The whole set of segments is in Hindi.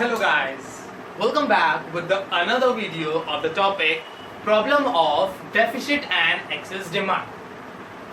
Hello guys, welcome back with another video of the topic problem of deficit and excess demand।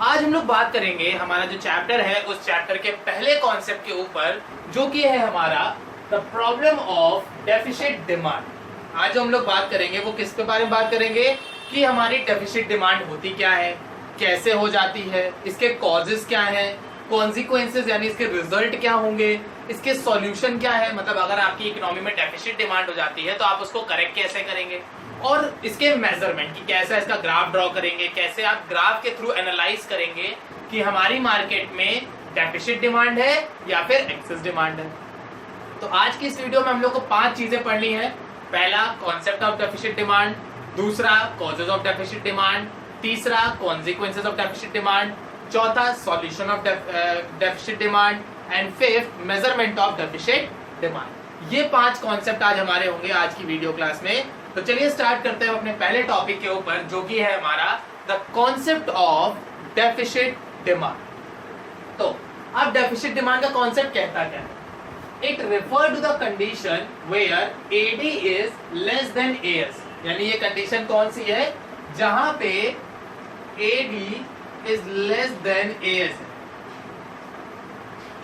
आज हम लोग बात करेंगे हमारा जो चैप्टर है उस चैप्टर के पहले कॉन्सेप्ट के ऊपर जो कि है हमारा the problem of deficit demand. आज जो हम लोग बात करेंगे वो किसके बारे में बात करेंगे कि हमारी डेफिसिट डिमांड होती क्या है, कैसे हो जाती है, इसके कॉजेस क्या हैं, कॉन्सिक्वेंसेस यानी इसके रिजल्ट क्या होंगे, इसके सॉल्यूशन क्या है। मतलब अगर आपकी इकोनॉमी में डेफिसिट डिमांड हो जाती है तो आप उसको करेक्ट कैसे करेंगे और इसके मेजरमेंट की कैसे इसका ग्राफ ड्रॉ करेंगे, कैसे आप ग्राफ के थ्रू एनालाइज करेंगे कि हमारी मार्केट में डेफिसिट डिमांड है या फिर एक्सेस डिमांड है। तो आज की इस वीडियो में हम लोग को 5 चीजें पढ़नी है। पहला कॉन्सेप्ट ऑफ डेफिसिट डिमांड, दूसरा कॉजेज ऑफ डेफिसिट डिमांड, तीसरा कॉन्सिक्वेंसेस ऑफ डेफिसिट डिमांड, चौथा solution of deficit demand and fifth measurement of deficit demand. ये 5 कॉन्सेप्ट आज हमारे होंगे आज की वीडियो क्लास में। तो चलिए स्टार्ट करते हैं अपने पहले टॉपिक के ऊपर जो कि है हमारा the concept of deficit demand. तो अब डेफिसिट डिमांड का कॉन्सेप्ट कहता क्या है? It refer to the condition where AD is less than AS। यानी ये कंडीशन कौन सी है? जहां पे AD is less than AS है।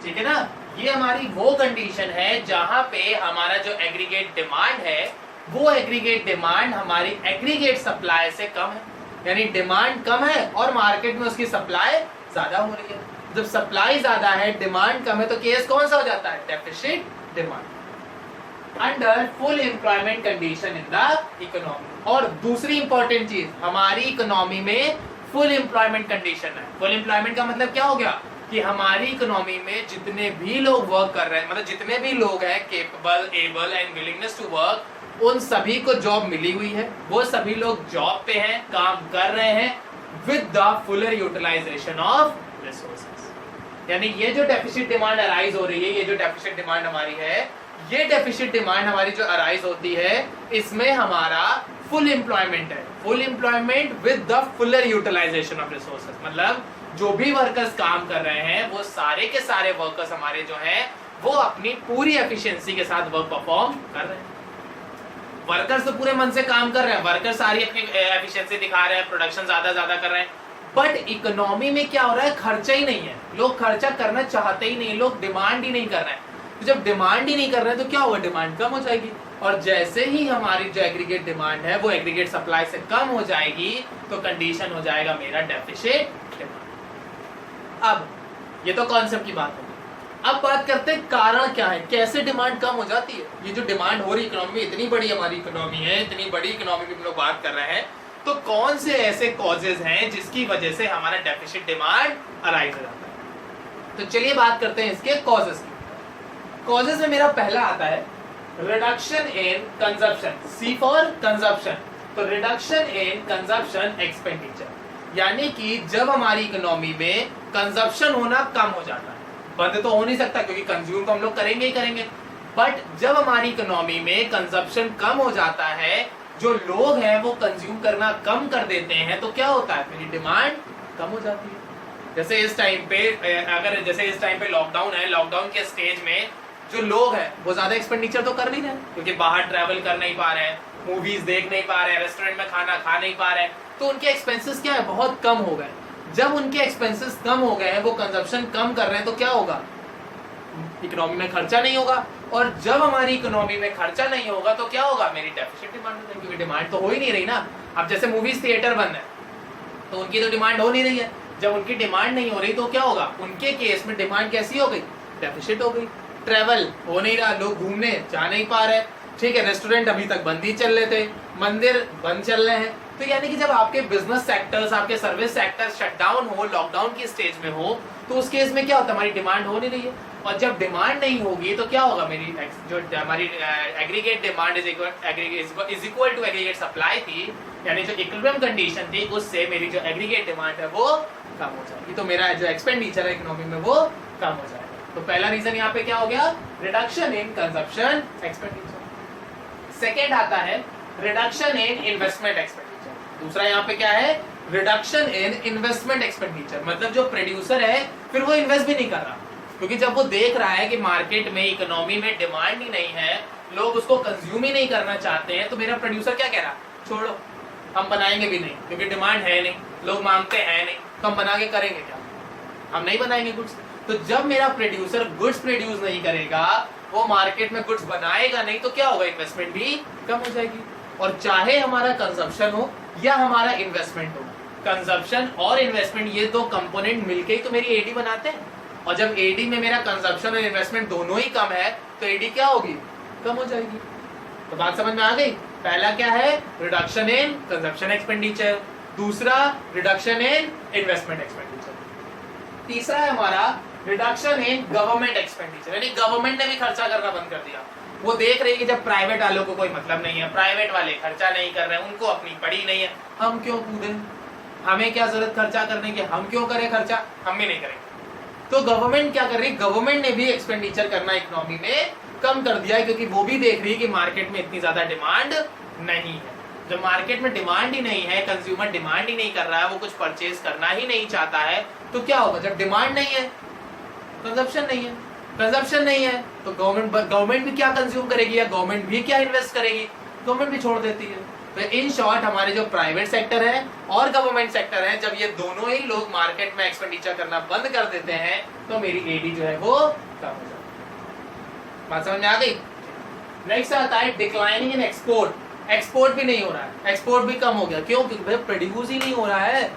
ठीक है ना? ये हमारी वो कंडीशन है जहां पे हमारा जो एग्रीगेट डिमांड है वो एग्रीगेट डिमांड हमारी एग्रीगेट सप्लाई से कम है। यानी डिमांड कम है और मार्केट में उसकी सप्लाई ज्यादा हो रही है। जब सप्लाई ज्यादा है, डिमांड कम है, तो केस कौन सा हो जाता है? Deficit demand under full employment condition in the economy. और दूसरी इंपॉर्टेंट चीज, हमारी इकोनॉमी में फुल एम्प्लॉयमेंट कंडीशन है। फुल एम्प्लॉयमेंट का मतलब क्या हो गया कि हमारी इकोनॉमी में जितने भी लोग वर्क कर रहे हैं, मतलब जितने भी लोग हैं capable, able and willingness to work, उन सभी को जॉब मिली हुई है। वो सभी लोग जॉब पे हैं, काम कर रहे हैं with the fuller utilization of resources. यानी ये जो डेफिसिट डिमांड अराइज हो रही है, ये जो डेफिसिट डिमांड हमारी है, ये डेफिसिट डिमांड हमारी जो अराइज होती है इसमें हमारा फुल एम्प्लॉयमेंट है। Full employment with the fuller utilization of resources. मतलब जो भी वर्कर्स काम कर रहे हैं वो सारे के सारे वर्कर्स हमारे जो हैं वो अपनी पूरी एफिशिएंसी के साथ वर्क परफॉर्म कर रहे हैं। वर्कर्स तो पूरे मन से काम कर रहे हैं, वर्कर्स सारी अपनी एफिशिएंसी दिखा रहे हैं, प्रोडक्शन ज्यादा कर रहे हैं, बट इकोनॉमी में क्या हो रहा है? खर्चा ही नहीं है। लोग खर्चा करना चाहते ही नहीं, लोग डिमांड ही नहीं कर रहे हैं। तो जब डिमांड ही नहीं कर रहे हैं तो क्या होगा? डिमांड कम हो जाएगी। और जैसे ही हमारी जो एग्रीगेट डिमांड है वो एग्रीगेट सप्लाई से कम हो जाएगी तो कंडीशन हो जाएगा मेरा डेफिसिट डिमांड। अब ये तो कॉन्सेप्ट की बात होगी। अब बात करते हैं कारण क्या है, कैसे डिमांड कम हो जाती है। ये जो डिमांड हो रही इकोनॉमी में, इतनी बड़ी हमारी इकोनॉमी है, इतनी बड़ी इकोनॉमी में हम लोग बात कर रहे हैं, तो कौन से ऐसे कॉजेज हैं जिसकी वजह से हमारा डेफिसिट डिमांड अराइज हो जाता है। तो चलिए बात करते हैं इसके कॉजेज की। कॉजेज में मेरा पहला आता है reduction in consumption, C for consumption. तो रिडक्शन इन कंजप्शन एक्सपेंडिचर, यानी कि जब हमारी इकोनॉमी में कंजप्शन होना कम हो जाता है, बंद तो हो नहीं सकता क्योंकि कंज्यूम तो हम लोग करेंगे ही करेंगे, बट जब हमारी इकोनॉमी में कंजप्शन कम हो जाता है, जो लोग हैं वो कंज्यूम करना कम कर देते हैं, तो क्या होता है? मेरी डिमांड कम हो जाती है। जैसे इस टाइम पे लॉकडाउन है, लॉकडाउन के स्टेज में जो लोग हैं वो ज्यादा एक्सपेंडिचर तो कर नहीं रहे क्योंकि बाहर ट्रैवल कर नहीं पा रहे हैं, मूवीज देख नहीं पा रहे हैं, रेस्टोरेंट में खाना खा नहीं पा रहे हैं, तो उनके एक्सपेंसेस क्या है? बहुत कम हो गए। जब उनके एक्सपेंसेस कम हो गए हैं, वो कंजप्शन कम कर रहे हैं, तो क्या होगा? इकोनॉमी में खर्चा नहीं होगा। और जब हमारी इकोनॉमी में खर्चा नहीं होगा तो क्या होगा? मेरी डेफिसिट डिमांड हो जाएगी क्योंकि डिमांड तो हो ही नहीं रही ना। अब जैसे मूवीज थिएटर बंद है तो उनकी तो डिमांड हो नहीं रही है। जब उनकी डिमांड नहीं हो रही तो क्या होगा? उनके केस में डिमांड कैसी हो गई? डेफिसिट हो गई। ट्रैवल हो नहीं रहा, लोग घूमने जा नहीं पा रहे, ठीक है, रेस्टोरेंट अभी तक बंद ही चल रहे थे, मंदिर बंद चल रहे हैं। तो यानी कि जब आपके बिजनेस सेक्टर्स, आपके सर्विस सेक्टर शटडाउन हो, लॉकडाउन की स्टेज में हो, तो उस केस में क्या होता है? हमारी डिमांड हो नहीं रही है। और जब डिमांड नहीं होगी तो क्या होगा? मेरी जो हमारी aggregate demand is equal to aggregate supply थी, यानी जो इक्विलिब्रियम कंडीशन थी उससे मेरी जो एग्रीगेट डिमांड है वो कम हो जाएगी, तो मेरा जो एक्सपेंडिचर है इकोनॉमी में वो कम हो जाएगा। तो पहला रीजन यहाँ पे क्या हो गया? Reduction in consumption expenditure. Second आता है रिडक्शन इन इन्वेस्टमेंट एक्सपेंडिचर। दूसरा यहाँ पे क्या है? Reduction in investment expenditure. मतलब जो प्रोड्यूसर है फिर वो इन्वेस्ट भी नहीं कर रहा, क्योंकि जब वो देख रहा है कि मार्केट में, इकोनॉमी में डिमांड ही नहीं है, लोग उसको कंज्यूम ही नहीं करना चाहते हैं, तो मेरा प्रोड्यूसर क्या कह रहा, छोड़ो हम बनाएंगे भी नहीं, क्योंकि डिमांड है नहीं, लोग मांगते हैं नहीं, तो हम बना के करेंगे क्या, हम नहीं बनाएंगे गुड्स। तो जब मेरा प्रोड्यूसर गुड्स प्रोड्यूस नहीं करेगा, वो मार्केट में गुड्स बनाएगा नहीं, तो क्या होगा, इन्वेस्टमेंट भी कम हो जाएगी। और चाहे हमारा कंजप्शन हो या हमारा इन्वेस्टमेंट हो, कंजप्शन और इन्वेस्टमेंट ये दो कंपोनेंट मिलके ही तो मेरी एडी बनाते हैं, और जब एडी में मेरा कंजप्शन और इन्वेस्टमेंट दोनों ही कम है, तो एडी क्या होगी, कम हो जाएगी। तो बात समझ में आ गई। पहला क्या है, रिडक्शन इन कंजप्शन एक्सपेंडिचर, दूसरा रिडक्शन इन इन्वेस्टमेंट एक्सपेंडिचर, तीसरा है हमारा रिडक्शन इन गवर्नमेंट एक्सपेंडिचर, यानी गवर्नमेंट ने भी खर्चा करना बंद कर दिया। वो देख रही है कि जब प्राइवेट वालों को कोई मतलब नहीं है, प्राइवेट वाले खर्चा नहीं कर रहे हैं, उनको अपनी पड़ी नहीं है, हम क्यों कूदें, हमें क्या जरूरत खर्चा करने की, हम क्यों करें खर्चा, हम भी नहीं करेंगे। तो गवर्नमेंट क्या कर रही है, गवर्नमेंट ने भी एक्सपेंडिचर करना इकोनॉमी में कम कर दिया है, क्योंकि वो भी देख रही है कि मार्केट में इतनी ज्यादा डिमांड नहीं है। जब मार्केट में डिमांड ही नहीं है, कंज्यूमर डिमांड ही नहीं कर रहा है, वो कुछ परचेज करना ही नहीं चाहता है, तो क्या होगा, जब डिमांड नहीं है कंजप्शन नहीं है, कंजप्शन नहीं है तो गवर्नमेंट भी क्या कंज्यूम करेगी, या गवर्नमेंट भी क्या इन्वेस्ट करेगी, गवर्नमेंट भी छोड़ देती है। तो इन शॉर्ट हमारे जो प्राइवेट सेक्टर है और गवर्नमेंट सेक्टर है, जब ये दोनों ही लोग मार्केट में एक्सपेंडिचर करना बंद कर देते हैं, तो मेरी एडी जो है वो कम हो जाती है। बात समझ में आ गई। नेक्स्ट आता है डिक्लाइनिंग इन एक्सपोर्ट। एक्सपोर्ट भी नहीं हो रहा है, एक्सपोर्ट भी कम हो गया, क्यों, क्योंकि प्रोड्यूस ही नहीं हो रहा है।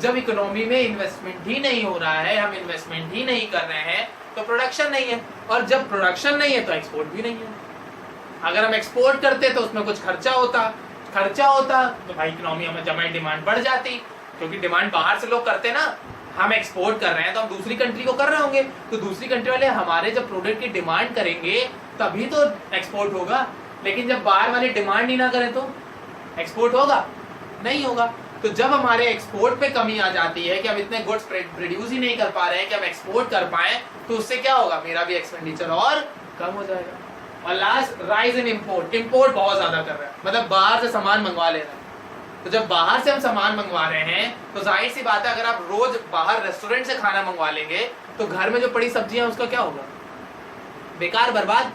जब इकोनॉमी में इन्वेस्टमेंट ही नहीं हो रहा है, हम इन्वेस्टमेंट ही नहीं कर रहे हैं, तो प्रोडक्शन नहीं है, और जब प्रोडक्शन नहीं है तो एक्सपोर्ट भी नहीं है। अगर हम एक्सपोर्ट करते तो उसमें कुछ खर्चा होता तो भाई इकोनॉमी में जमा डिमांड बढ़ जाती, क्योंकि डिमांड बाहर से लोग करते ना, हम एक्सपोर्ट कर रहे हैं तो हम दूसरी कंट्री को कर रहे होंगे, तो दूसरी कंट्री वाले हमारे जब प्रोडक्ट की डिमांड करेंगे तभी तो एक्सपोर्ट होगा। लेकिन जब बाहर वाले डिमांड ही ना करें तो एक्सपोर्ट होगा, नहीं होगा। तो जब हमारे एक्सपोर्ट पे कमी आ जाती है कि हम इतने गुड्स प्रोड्यूस ही नहीं कर पा रहे हैं कि हम एक्सपोर्ट कर पाए, तो उससे क्या होगा, मेरा भी एक्सपेंडिचर और कम हो जाएगा। और last, rise in import. Import बहुत ज्यादा कर रहा है, मतलब बाहर से सामान मंगवा ले रहे हैं। तो जब बाहर से हम सामान मंगवा रहे हैं, तो जाहिर सी बात है, अगर आप रोज बाहर रेस्टोरेंट से खाना मंगवा लेंगे, तो घर में जो पड़ी सब्जियां उसका क्या होगा, बेकार, बर्बाद।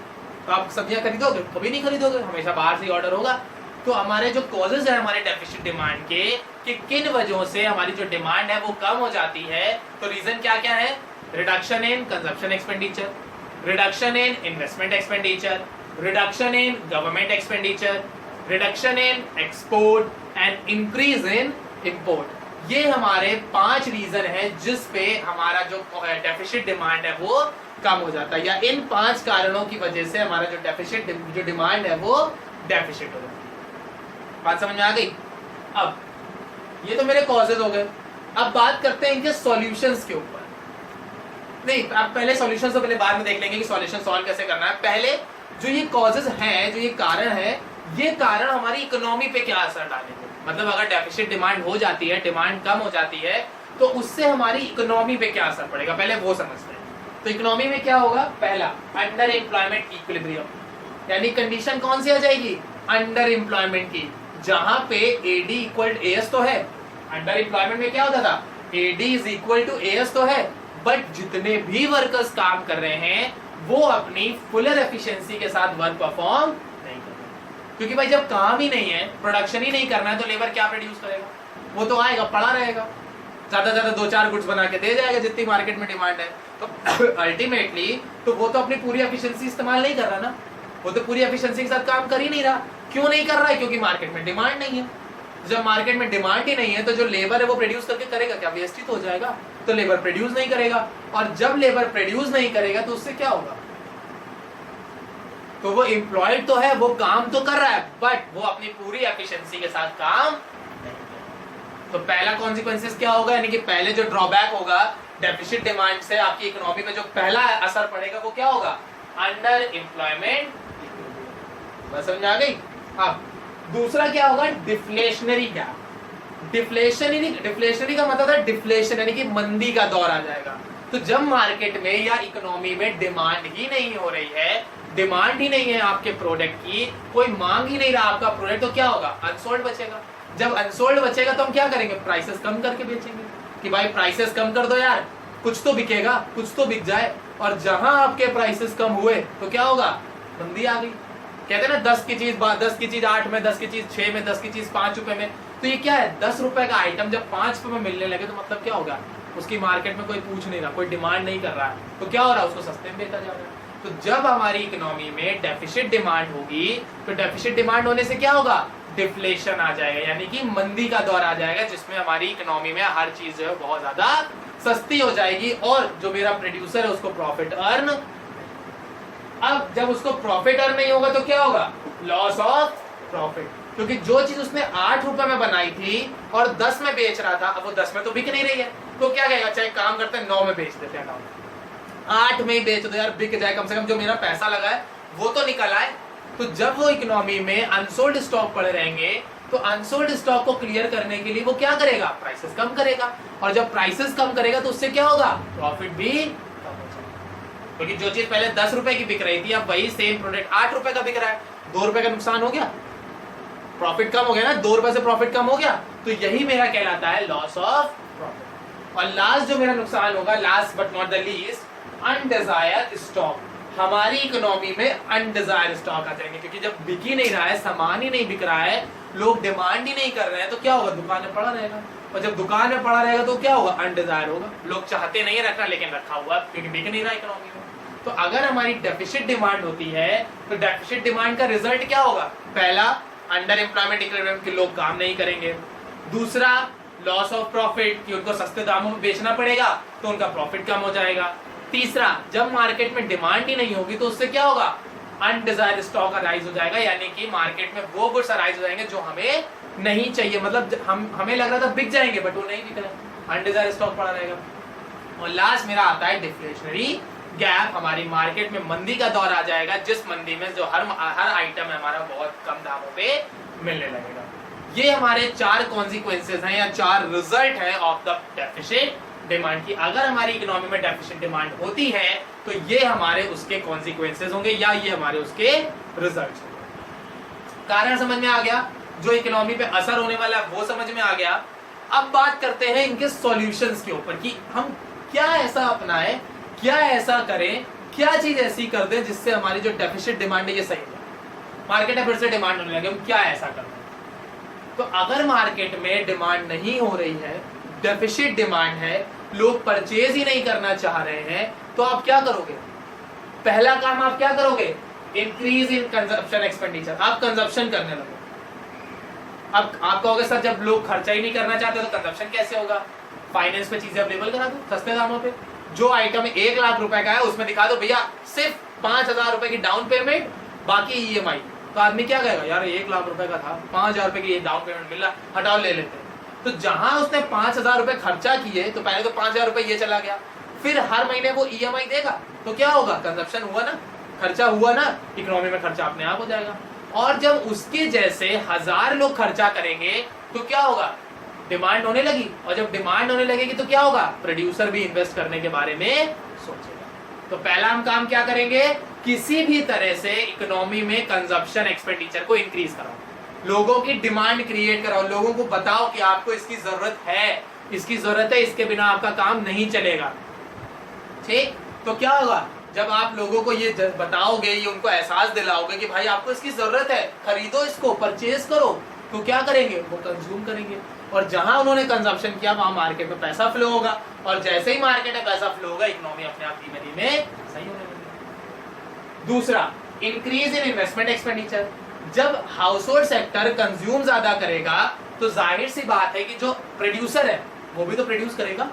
तो आप सब्जियां खरीदोगे, कभी नहीं खरीदोगे, हमेशा बाहर से ऑर्डर होगा। तो हमारे जो कॉजेज है हमारे डेफिसिट डिमांड के, कि किन वजहों से हमारी जो डिमांड है वो कम हो जाती है, तो रीजन क्या क्या है, reduction in consumption expenditure, reduction in investment expenditure, reduction in government expenditure, reduction in export and increase in import. ये हमारे 5 रीजन है जिस पे हमारा जो डेफिसिट डिमांड है वो कम हो जाता है, या इन 5 कारणों की वजह से हमारा जो डेफिसिट जो डिमांड है वो डेफिसिट हो जाता है। बात समझ में आ गई। अब ये तो मेरे कॉजेज हो गए, अब बात करते हैं इनके सॉल्यूशंस के ऊपर। नहीं, आप पहले सॉल्यूशंस तो पहले बाद में देख लेंगे कि सॉल्यूशन सॉल्व कैसे करना है। पहले जो ये कॉजेज हैं, जो ये कारण है, ये कारण हमारी इकोनॉमी पे क्या असर डालेंगे। मतलब अगर डेफिसिट डिमांड हो जाती है, डिमांड कम हो जाती है, तो उससे हमारी इकोनॉमी पे क्या असर पड़ेगा, पहले वो समझते हैं। तो इकोनॉमी में क्या होगा, पहला, अंडर एम्प्लॉयमेंट इक्विलिब्रियम, यानी कंडीशन कौन सी आ जाएगी, अंडर एम्प्लॉयमेंट की, जहां पे एडी इक्वल एएस तो है। अंडर एम्प्लॉयमेंट में क्या होता था, AD is equal to AS तो है, बट जितने भी वर्कर्स काम कर रहे हैं वो अपनी फुलर एफिशिएंसी के साथ वर्क परफॉर्म नहीं कर रहे, क्योंकि भाई जब काम ही नहीं है, प्रोडक्शन ही नहीं करना है, तो लेबर क्या प्रोड्यूस करेगा, वो तो आएगा पड़ा रहेगा, ज्यादा ज्यादा 2-4 गुड्स बना के दे जाएगा जितनी मार्केट में डिमांड है। तो अल्टीमेटली तो वो तो अपनी पूरी एफिशिएंसी इस्तेमाल नहीं कर रहा ना, वो तो पूरी एफिशिएंसी के साथ काम कर ही नहीं रहा। क्यों नहीं कर रहा है, क्योंकि मार्केट में डिमांड नहीं है। जब मार्केट में डिमांड ही नहीं है, तो जो लेबर है वो प्रोड्यूस करके करेगा क्या, वेस्ट ही तो हो जाएगा। तो लेबर प्रोड्यूस नहीं करेगा, और जब लेबर प्रोड्यूस नहीं करेगा तो उससे क्या होगा, तो वो एम्प्लॉयड तो है, वो काम तो कर रहा है, बट वो अपनी पूरी एफिशिएंसी के साथ काम नहीं कर रहा। तो पहला कॉन्सिक्वेंसेस क्या होगा, यानी कि पहले जो ड्रॉबैक होगा डेफिसिट डिमांड से आपकी इकोनॉमी में, जो पहला असर पड़ेगा वो क्या होगा, अंडर एम्प्लॉयमेंट। बस समझ आ गई। अब दूसरा क्या होगा, डिफ्लेशनरी गैप। डिफ्लेशनरी का मतलब है डिफ्लेशन, यानी कि मंदी का दौर आ जाएगा। तो जब मार्केट में या इकोनॉमी में डिमांड ही नहीं हो रही है, डिमांड ही नहीं है आपके प्रोडक्ट की, कोई मांग ही नहीं रहा आपका प्रोडक्ट, तो क्या होगा, अनसोल्ड बचेगा। जब अनसोल्ड बचेगा तो हम क्या करेंगे, प्राइसेस कम करके बेचेंगे, कि भाई प्राइसेस कम कर दो यार, कुछ तो बिकेगा, कुछ तो बिक जाए। और जहां आपके प्राइसेस कम हुए तो क्या होगा, मंदी आ गई। कहते हैं ना 10 की चीज 8 में, 10 की चीज 6 में, 10 की चीज 5 रुपए में। तो ये क्या है, 10 रुपए का आइटम जब 5 रुपए में मिलने लगे तो मतलब क्या होगा, उसकी मार्केट में कोई पूछ नहीं रहा, कोई डिमांड नहीं कर रहा है, तो क्या हो रहा है, उसको सस्ते में बेचा जा रहा है। तो जब हमारी इकोनॉमी में डेफिसिट डिमांड होगी तो डेफिसिट डिमांड होने से क्या होगा, डिफ्लेशन आ जाएगा, यानी कि मंदी का दौर आ जाएगा, जिसमें हमारी इकोनॉमी में हर चीज जो है बहुत ज्यादा सस्ती हो जाएगी और जो मेरा प्रोड्यूसर है उसको प्रॉफिट अर्न। अब जब उसको प्रॉफिट अर्न नहीं होगा तो क्या होगा, लॉस ऑफ प्रॉफिट, क्योंकि जो चीज उसने 8 रुपए में बनाई थी और 10 में बेच रहा था, अब वो 10 में तो बिक नहीं रही है, तो क्या कहेगा, चाहे काम करते हैं 9 में बेच देते हैं, 8 में ही बेच दो यार, बिक जाए, कम से कम जो मेरा पैसा लगा है वो तो निकल आए। तो जब वो इकोनॉमी में अनसोल्ड स्टॉक पड़े रहेंगे तो अनसोल्ड स्टॉक को क्लियर करने के लिए वो क्या करेगा, प्राइसेस कम करेगा, और जब प्राइसेस कम करेगा तो उससे क्या होगा, प्रॉफिट भी कम हो जाएगा, क्योंकि जो चीज पहले 10 रुपए की बिक रही थी अब वही सेम प्रोडक्ट 8 रुपए का बिक रहा है, 2 रुपए का नुकसान हो गया, प्रॉफिट कम हो गया ना, 2 रुपए से प्रॉफिट कम हो गया, तो यही मेरा कहलाता है लॉस ऑफ प्रॉफिट। और लास्ट जो मेरा नुकसान होगा, last but not the least, undesired stock. हमारी इकोनॉमी में अनडिजायर्ड स्टॉक आ जाएंगे, क्योंकि जब बिक ही नहीं रहा है, सामान ही नहीं बिक रहा है, लोग डिमांड ही नहीं कर रहे हैं, तो क्या होगा, दुकान में पड़ा रहेगा, और जब दुकान में पड़ा रहेगा तो क्या होगा, अनडिजायर होगा, लोग चाहते नहीं रखना लेकिन रखा हुआ क्योंकि बिक नहीं रहा इकोनॉमी में। तो अगर हमारी डेफिसिट डिमांड होती है तो डेफिसिट डिमांड का रिजल्ट क्या होगा, पहला अंडर एम्प्लॉयमेंट इक्विलिब्रियम के लोग काम नहीं करेंगे, दूसरा लॉस ऑफ प्रॉफिट कि उनको सस्ते दामों में बेचना पड़ेगा तो उनका प्रॉफिट कम हो जाएगा, तीसरा जब मार्केट में डिमांड ही नहीं होगी तो उससे क्या होगा, अनडिजायर्ड स्टॉक अराइज हो जाएगा, यानी कि मार्केट में वो गुड्स अराइज हो जाएंगे जो हमें नहीं चाहिए, मतलब हमें लग रहा था बिक जाएंगे बट वो नहीं बिक रहे, अनडिजायर्ड स्टॉक पड़ा रहेगा। और लास्ट मेरा आता है डिफ्लेशनरी गैप, हमारी मार्केट में मंदी का दौर आ जाएगा, जिस मंदी में जो हर आइटम है हमारा बहुत कम दामों पे मिलने लगेगा। ये हमारे 4 कॉन्सिक्वेंसेस हैं या 4 रिजल्ट है ऑफ द डेफिसिट डिमांड की। अगर हमारी इकोनॉमी में डेफिसिट डिमांड होती है तो ये हमारे उसके कॉन्सिक्वेंसेस होंगे या ये हमारे उसके रिजल्ट्स होंगे। कारण समझ में आ गया, जो इकोनॉमी पे असर होने वाला है वो समझ में आ गया। अब बात करते हैं इनके सॉल्यूशंस के ऊपर कि हम क्या ऐसा अपनाएं, क्या ऐसा करें, क्या चीज ऐसी कर दें जिससे हमारी जो डेफिसिट डिमांड है ये सही हो जाए, मार्केट में फिर से डिमांड होने लगे, हम क्या ऐसा कर दें। तो अगर मार्केट में डिमांड नहीं हो रही है, डेफिसिट डिमांड है, लोग परचेज ही नहीं करना चाह रहे हैं, तो आप क्या करोगे, पहला काम आप क्या करोगे, इंक्रीज इन कंजप्शन एक्सपेंडिचर, आप कंजप्शन करने लगो। अब आप कहोगे सर जब लोग खर्चा ही नहीं करना चाहते तो कंजप्शन कैसे होगा, फाइनेंस पे चीजें अवेलेबल करा दो सस्ते दामों पे, जो आइटम 1 लाख रुपए का है उसमें दिखा दो भैया सिर्फ 5,000 रुपए की डाउन पेमेंट बाकी EMI, तो आदमी क्या कहेगा, यार 1 लाख रुपए का था, 5,000 रुपए की डाउन पेमेंट मिल रहा, हटाओ ले लेते हैं। तो जहां उसने 5,000 रुपए खर्चा किए तो पहले तो 5,000 रुपए ये चला गया, फिर हर महीने वो EMI देगा, तो क्या होगा, कंजप्शन हुआ ना, खर्चा हुआ ना, इकोनॉमी में खर्चा अपने आप हो जाएगा। और जब उसके जैसे 1000 लोग खर्चा करेंगे तो क्या होगा, डिमांड होने लगी, और जब डिमांड होने लगेगी तो क्या होगा, प्रोड्यूसर भी इन्वेस्ट करने के बारे में सोचेगा। तो पहला हम काम क्या करेंगे, किसी भी तरह से इकोनॉमी में कंजप्शन एक्सपेंडिचर को इंक्रीज कराओ, लोगों की डिमांड क्रिएट कराओ, लोगों को बताओ कि आपको इसकी जरूरत है, इसके बिना आपका काम नहीं चलेगा। ठीक, तो क्या होगा, जब आप लोगों को ये बताओगे, ये उनको एहसास दिलाओगे कि भाई आपको इसकी जरूरत है, खरीदो इसको, परचेज करो, तो क्या करेंगे, वो कंज्यूम करेंगे, और जहां उन्होंने कंजप्शन किया वहां मार्केट में पैसा फ्लो होगा, और जैसे ही मार्केट में पैसा फ्लो होगा इकोनॉमी अपने आप धीमे धीमे सही होने लगेगी। दूसरा, इंक्रीज इन इन्वेस्टमेंट एक्सपेंडिचर, जब हाउस होल्ड सेक्टर कंज्यूम ज्यादा करेगा तो जाहिर सी बात है कि जो प्रोड्यूसर है वो भी तो प्रोड्यूस करेगा,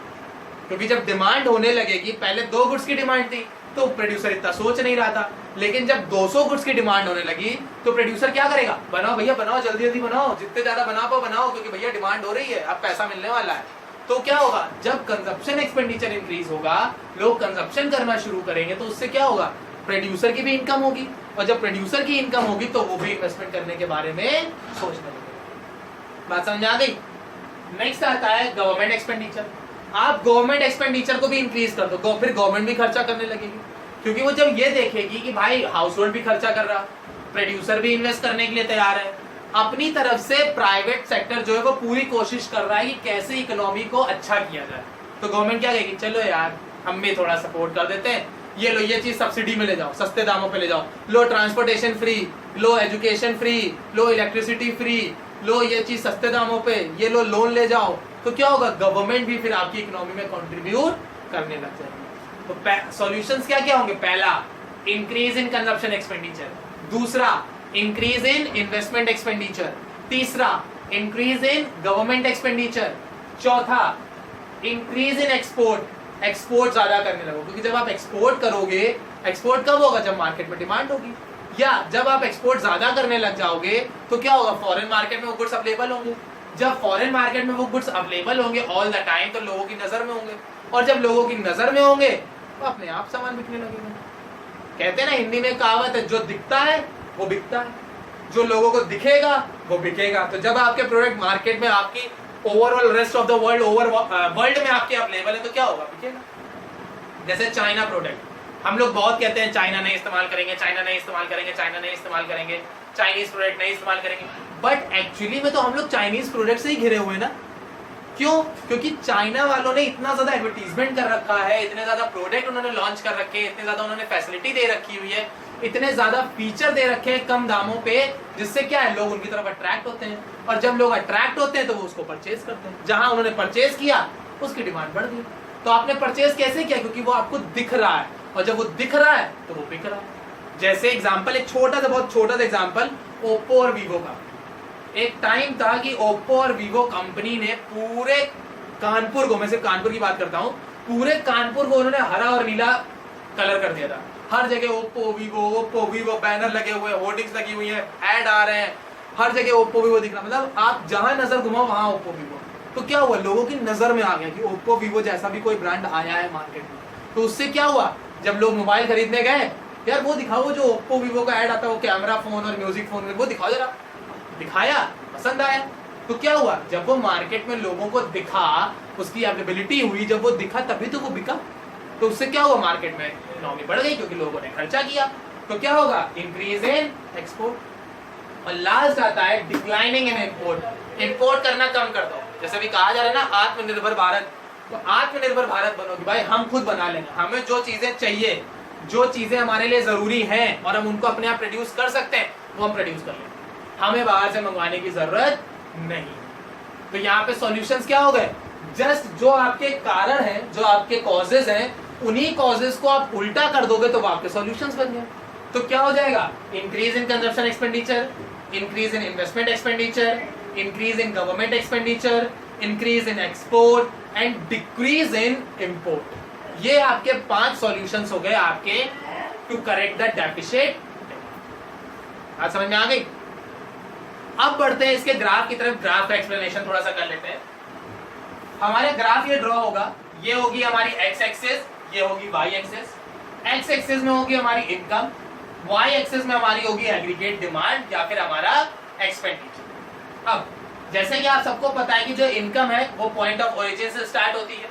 क्योंकि जब डिमांड होने लगेगी, पहले 2 गुड्स की डिमांड थी तो प्रोड्यूसर इतना सोच नहीं रहा था, लेकिन जब 200 गुड्स की डिमांड होने लगी तो प्रोड्यूसर क्या करेगा, बनाओ भैया बनाओ, जल्दी जल्दी बनाओ, जितने ज्यादा बना पाओ बनाओ, क्योंकि भैया डिमांड हो रही है, अब पैसा मिलने वाला है। तो क्या होगा, जब कंजप्शन एक्सपेंडिचर इंक्रीज होगा, लोग कंजप्शन करना शुरू करेंगे, तो उससे क्या होगा, प्रोड्यूसर की भी इनकम होगी, और जब प्रोड्यूसर की इनकम होगी तो वो भी इन्वेस्टमेंट करने के बारे में सोचने लगेगा। बात समझ आ गई। नेक्स्ट आता है गवर्नमेंट एक्सपेंडिचर, आप गवर्नमेंट एक्सपेंडिचर को भी इंक्रीज कर दो, फिर गवर्नमेंट भी खर्चा करने लगेगी, क्योंकि वो जब ये देखेगी कि भाई हाउस होल्ड भी खर्चा कर रहा, प्रोड्यूसर भी इन्वेस्ट करने के लिए तैयार है, अपनी तरफ से प्राइवेट सेक्टर जो है वो पूरी कोशिश कर रहा है कि कैसे इकोनॉमी को अच्छा किया जाए, तो गवर्नमेंट क्या कहेगी, चलो यार हम भी थोड़ा सपोर्ट कर देते हैं, ये लो ये चीज सब्सिडी में ले जाओ, सस्ते दामों पे ले जाओ, लो ट्रांसपोर्टेशन फ्री, लो एजुकेशन फ्री, लो इलेक्ट्रिसिटी फ्री, लो ये चीज सस्ते दामों पे, ये लो लोन ले जाओ, तो क्या होगा, गवर्नमेंट भी फिर आपकी इकोनॉमी में कंट्रीब्यूट करने लग जाएगी। तो सॉल्यूशंस क्या क्या होंगे, पहला इंक्रीज इन कंजप्शन एक्सपेंडिचर, दूसरा इंक्रीज इन इन्वेस्टमेंट एक्सपेंडिचर, तीसरा इंक्रीज इन गवर्नमेंट एक्सपेंडिचर, चौथा इंक्रीज इन एक्सपोर्ट, एक्सपोर्ट ज्यादा करने लगो, क्योंकि जब आप एक्सपोर्ट करोगे, एक्सपोर्ट कब होगा, जब मार्केट में डिमांड होगी, या जब आप एक्सपोर्ट ज्यादा करने लग जाओगे तो क्या होगा, फॉरेन मार्केट में वो गुड्स अवेलेबल होंगे, जब फॉरेन मार्केट में वो गुड्स अवेलेबल होंगे ऑल द टाइम, तो लोगों की नजर में होंगे, और जब लोगों की नजर में होंगे तो अपने आप सामान बिकने लगेगा। कहते हैं ना हिंदी में कहावत है, जो दिखता है वो बिकता है, जो लोगों को दिखेगा वो बिकेगा। तो जब आपके प्रोडक्ट मार्केट में, आपकी overall rest of the world, world में आपके अवेलेबल है, तो क्या होगा, बिकेगा। जैसे चाइना प्रोडक्ट, हम लोग बहुत कहते हैं चाइना नहीं इस्तेमाल करेंगे, चाइना नहीं इस्तेमाल करेंगे, चाइना नहीं इस्तेमाल करेंगे, चाइनीज प्रोडक्ट नहीं इस्तेमाल करेंगे, बट एक्चुअली में तो हम लोग चाइनीज प्रोडक्ट से ही घिरे हुए ना। क्यों? क्योंकि चाइना वालों ने इतना ज्यादा एडवर्टीजमेंट कर रखा है, इतने ज्यादा प्रोडक्ट उन्होंने लॉन्च कर रखे हैं, इतने ज्यादा उन्होंने फैसिलिटी दे रखी हुई है, इतने ज्यादा फीचर दे रखे हैं कम दामों पे, जिससे क्या है, लोग उनकी तरफ अट्रैक्ट होते हैं, और जब लोग अट्रैक्ट होते हैं तो वो उसको परचेज करते हैं। जहां उन्होंने परचेज किया उसकी डिमांड बढ़ गई। तो आपने परचेज कैसे किया, क्योंकि वो आपको दिख रहा है, और जब वो दिख रहा है तो वो बिक रहा है। जैसे एग्जांपल, एक छोटा सा, बहुत छोटा सा एग्जांपल, ओप्पो और वीवो का। एक टाइम था कि ओप्पो और वीवो कंपनी ने पूरे कानपुर को, मैं सिर्फ कानपुर की बात करता हूँ, पूरे कानपुर को उन्होंने हरा और नीला कलर कर दिया था। हर जगह ओप्पो वीवो बैनर लगे हुए, होर्डिंग्स लगी हुई है, ऐड आ रहे हैं, हर जगह ओप्पो वीवो दिख रहा, मतलब आप जहां नजर घुमाओ वहां ओप्पो वीवो। तो क्या हुआ, लोगों की नजर में आ गया कि ओप्पो वीवो जैसा भी कोई ब्रांड आया है मार्केट में। तो उससे क्या हुआ, जब लोग मोबाइल खरीदने गए, यार वो दिखाओ जो ओप्पो वीवो का ऐड आता है, वो कैमरा फोन और म्यूजिक फोन में, वो दिखाओ जरा, दिखाया, पसंद आया, तो क्या हुआ, जब वो मार्केट में लोगों को दिखा, उसकी अवेलेबिलिटी हुई, जब वो दिखा तभी तो वो बिका। तो उससे क्या हुआ, मार्केट में इकोनॉमी बढ़ गई, क्योंकि लोगों ने खर्चा किया। तो क्या होगा, इंक्रीज इन एक्सपोर्ट। और लास्ट आता है डिक्लाइनिंग इन इंपोर्ट, इंपोर्ट करना कम कर दो। जैसे भी कहा जा रहा है ना, आत्मनिर्भर भारत, तो आत्मनिर्भर भारत बनोगे भाई, हम खुद बना लेंगे, हमें जो चीजें चाहिए, जो चीजें हमारे लिए जरूरी हैं और हम उनको अपने आप प्रोड्यूस कर सकते हैं, वो हम प्रोड्यूस कर लेंगे, हमें बाहर से मंगवाने की जरूरत नहीं। तो यहाँ पे सॉल्यूशंस क्या हो गए, जस्ट जो आपके कारण हैं, जो आपके कॉजेज हैं, उन्हीं कॉजेज को आप उल्टा कर दोगे तो वो आपके सॉल्यूशंस बन गए। तो क्या हो जाएगा, increase in consumption expenditure, increase in investment expenditure, increase in government expenditure, increase in export and decrease in import. ये आपके 5 सॉल्यूशंस हो गए आपके टू करेक्ट द डेफिसिट। आज समझ में आ गई। अब बढ़ते हैं इसके ग्राफ की तरफ, ग्राफ का एक्सप्लेनेशन थोड़ा सा कर लेते हैं। हमारे ग्राफ ये ड्रॉ होगा, ये होगी हमारी एक्स एक्सिस, ये होगी वाई एक्सिस। एक्स एक्सिस में होगी हमारी इनकम, वाई एक्सिस में हमारी होगी एग्रीगेट डिमांड या फिर हमारा एक्सपेंडिचर। अब जैसे कि आप सबको पता है कि जो इनकम है वो पॉइंट ऑफ ओरिजिन से स्टार्ट होती है।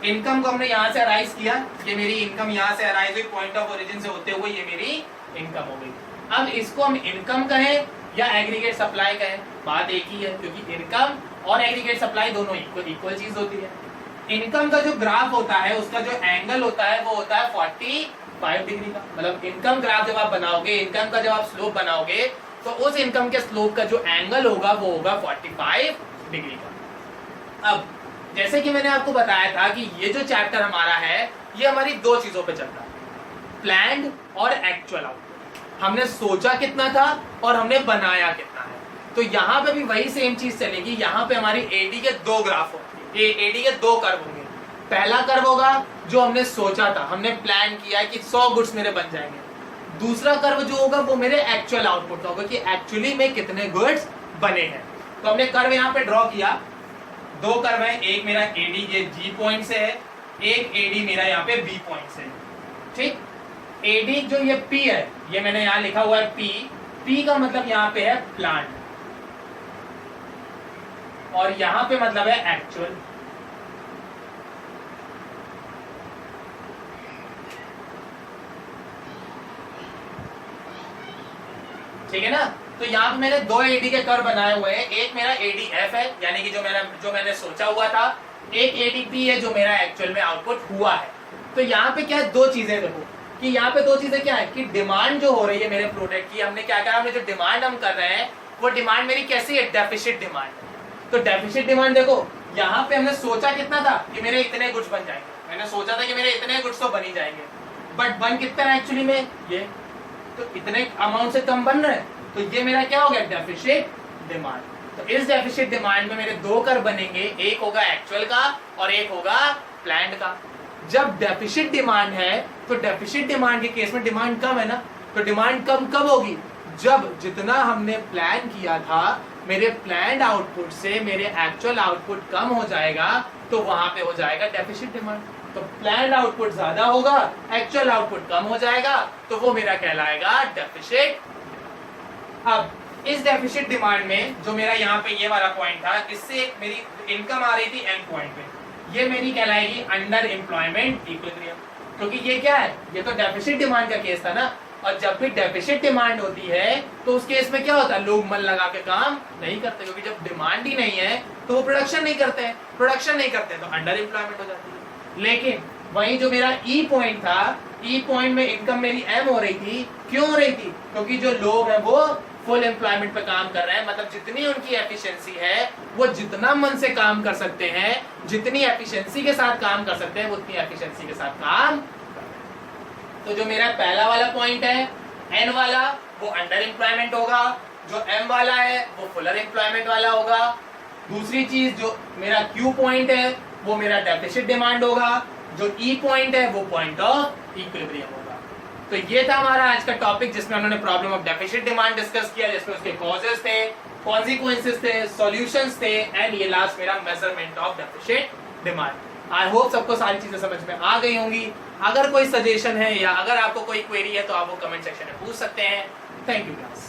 इनकम को हमने यहाँ से अराइज किया, ये मेरी इनकम यहाँ से अराइज हुई, पॉइंट ऑफ ओरिजिन से होते हुए ये मेरी इनकम हो गई। अब इसको हम इनकम कहें या एग्रीगेट सप्लाई कहें, बात एक ही है, क्योंकि इनकम और एग्रीगेट सप्लाई दोनों इक्वल चीज होती है। इनकम का जो ग्राफ होता है उसका जो एंगल होता है वो होता है 45 डिग्री का। मतलब इनकम ग्राफ जब आप बनाओगे, इनकम का जब आप स्लोप बनाओगे, तो उस इनकम के स्लोप का जो एंगल होगा वो होगा 45 डिग्री का। अब जैसे कि मैंने आपको बताया था कि ये जो चैप्टर हमारा है ये हमारी 2 चीजों पे चलता है, प्लान्ड और एक्चुअल आउटपुट। हमने सोचा कितना था और हमने बनाया कितना है। तो यहाँ पे भी वही सेम चीज चलेगी। यहाँ पे हमारी एडी के 2 ग्राफ होंगे, एडी के 2 कर्व होंगे। पहला कर्व होगा जो हमने सोचा था, हमने प्लान किया है कि 100 गुड्स मेरे बन जाएंगे। दूसरा कर्व जो होगा वो मेरे एक्चुअल आउटपुट का होगा कि एक्चुअली में कितने गुड्स बने हैं। तो हमने कर्व यहाँ पे ड्रॉ किया, 2 कर्व है, एक मेरा एडी ये जी पॉइंट से है, एक एडी मेरा यहाँ पे बी पॉइंट से। ठीक, एडी जो ये पी है, ये मैंने यहाँ लिखा हुआ है पी, पी का मतलब यहाँ पे है प्लांट और यहाँ पे मतलब है एक्चुअल। ठीक है ना। तो यहाँ पे मैंने 2 एडी के कर्व बनाए हुए हैं, एक मेरा एडी एफ है यानी कि जो मैंने सोचा हुआ था, एक एडीपी है जो मेरा एक्चुअल में आउटपुट हुआ है। तो यहाँ पे क्या है, 2 चीजें देखो, कि यहाँ पे दो चीजें क्या है कि डिमांड जो हो रही है मेरे प्रोडक्ट की, हमने क्या कहा, हमने जो डिमांड हम कर रहे हैं वो डिमांड मेरी कैसी है, डेफिसिट डिमांड। तो डेफिसिट डिमांड देखो, यहाँ पे हमने सोचा कितना था कि मेरे इतने गुड्स बन जाएंगे, मैंने सोचा था कि मेरे इतने गुड्स तो बन ही जाएंगे, बट बन कितना है एक्चुअली में ये, तो इतने अमाउंट से कम बन रहे हैं, तो ये मेरा क्या हो गया, डेफिसिट डिमांड। तो इस डेफिसिट डिमांड में मेरे दो कर्व बनेंगे, एक होगा एक्चुअल का और एक होगा प्लान्ड का। जब डेफिसिट डिमांड है तो डेफिसिट डिमांड के केस में डिमांड कम है ना, तो डिमांड कम कब होगी, जब जितना हमने प्लान किया था मेरे प्लान्ड आउटपुट से मेरे एक्चुअल आउटपुट कम हो जाएगा, तो वहां पे हो जाएगा डेफिसिट डिमांड। तो प्लान्ड आउटपुट ज्यादा होगा, एक्चुअल आउटपुट कम हो जाएगा, तो वो मेरा कहलाएगा डेफिसिट। अब इस डेफिसिट डिमांड में जो मेरा यहाँ पे ये वाला पॉइंट था, इससे मेरी इनकम आ रही थी एंड पॉइंट पे, ये मेरी कहलाएगी अंडर एम्प्लॉयमेंट इक्विलिब्रियम, क्योंकि ये क्या है, ये तो डेफिसिट डिमांड का केस था ना। और जब भी डेफिसिट डिमांड होती है तो उस केस में क्या होता है, लोग मन लगा के काम नहीं करते, क्योंकि जब डिमांड ही नहीं है तो वो प्रोडक्शन नहीं करते हैं, प्रोडक्शन नहीं करते तो अंडर एम्प्लॉयमेंट हो जाती है। लेकिन वहीं जो मेरा ई पॉइंट था, ई पॉइंट में इनकम मेरी एम हो रही थी, क्यों हो रही थी, क्योंकि जो लोग हैं वो फुल एम्प्लॉयमेंट पे काम कर रहे हैं, मतलब जितनी उनकी एफिशिएंसी है वो जितना मन से काम कर सकते हैं, जितनी एफिशिएंसी के साथ काम कर सकते हैं, उतनी एफिशिएंसी के साथ काम। तो जो मेरा पहला वाला पॉइंट है एन वाला, वो अंडर एम्प्लॉयमेंट होगा, जो एम वाला है वो फुलर एम्प्लॉयमेंट वाला होगा। दूसरी चीज जो मेरा क्यू पॉइंट है वो मेरा डेफिसिट डिमांड होगा, जो ई पॉइंट है वो पॉइंट ऑफ इक्विलिब्रियम होगा। तो ये था हमारा आज का टॉपिक, जिसमें उन्होंने problem of deficit demand discuss किया, जिसमें उसके कॉजेस थे, कॉन्सिक्वेंसेस थे, सॉल्यूशंस थे, एंड ये लास्ट मेरा measurement of deficit demand. I hope सबको सारी चीजें समझ में आ गई होंगी। अगर कोई सजेशन है या अगर आपको कोई क्वेरी है तो आप वो कमेंट सेक्शन में पूछ सकते हैं। Thank you guys.